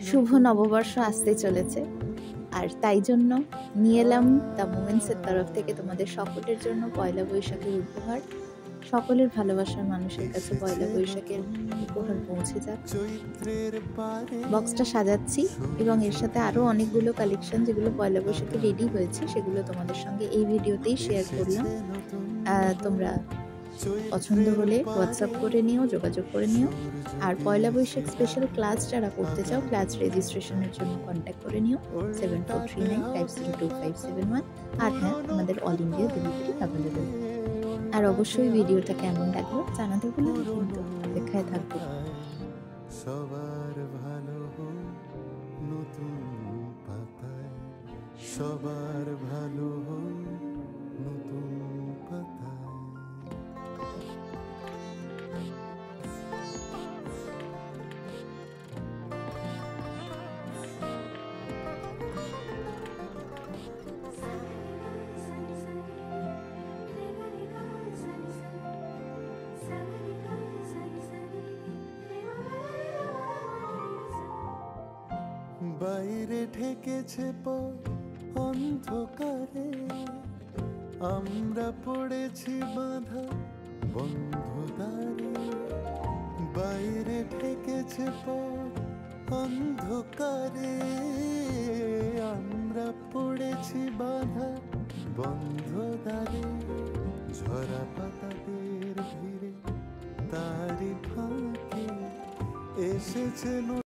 শুভ নববর্ষ আসতে চলেছে, আর তাই জন্য নিয়ে এলাম দ্য মোমেন্টসের তরফ থেকে তোমাদের সকলের জন্য পয়লা বৈশাখের উপহার। সকলের ভালোবাসার মানুষের কাছে পয়লা বৈশাখের উপহার পৌঁছে যাক। বক্সটা সাজাচ্ছি এবং এর সাথে আরও অনেকগুলো কালেকশন যেগুলো পয়লা বৈশাখে রেডি হয়েছে সেগুলো তোমাদের সঙ্গে এই ভিডিওতেই শেয়ার করলাম। তোমরা পছন্দ হলে হোয়াটসঅ্যাপ করে নিও, যোগাযোগ করে নিও। আর পয়লা বৈশাখ স্পেশাল ক্লাস যারা করতে চাও, ক্লাস রেজিস্ট্রেশনের জন্য কন্ট্যাক্ট করে নিও 7439502571। আর হ্যাঁ, আমাদের অল ইন্ডিয়া ডেলিভারি অ্যাভেলেবেল। আর অবশ্যই ভিডিওটা কেমন লাগলো জানাতে ভুলো না, কিন্তু অপেক্ষায় থাকবো। সবার ভালো হোক নতুন পাতায়, সবার ভালো হোক নতুন পাতায়। বাইরে ঠেকেছে পথ অন্ধকারে, আমরা পড়েছি বাঁধা বন্ধ দ্বারে। বাইরে ঠেকেছে পথ অন্ধকারে, আমরা পড়েছি বাঁধা বন্ধ দ্বারে। ঝরা পাতাদের ভিড়ে তারি ফাঁকে এসেছে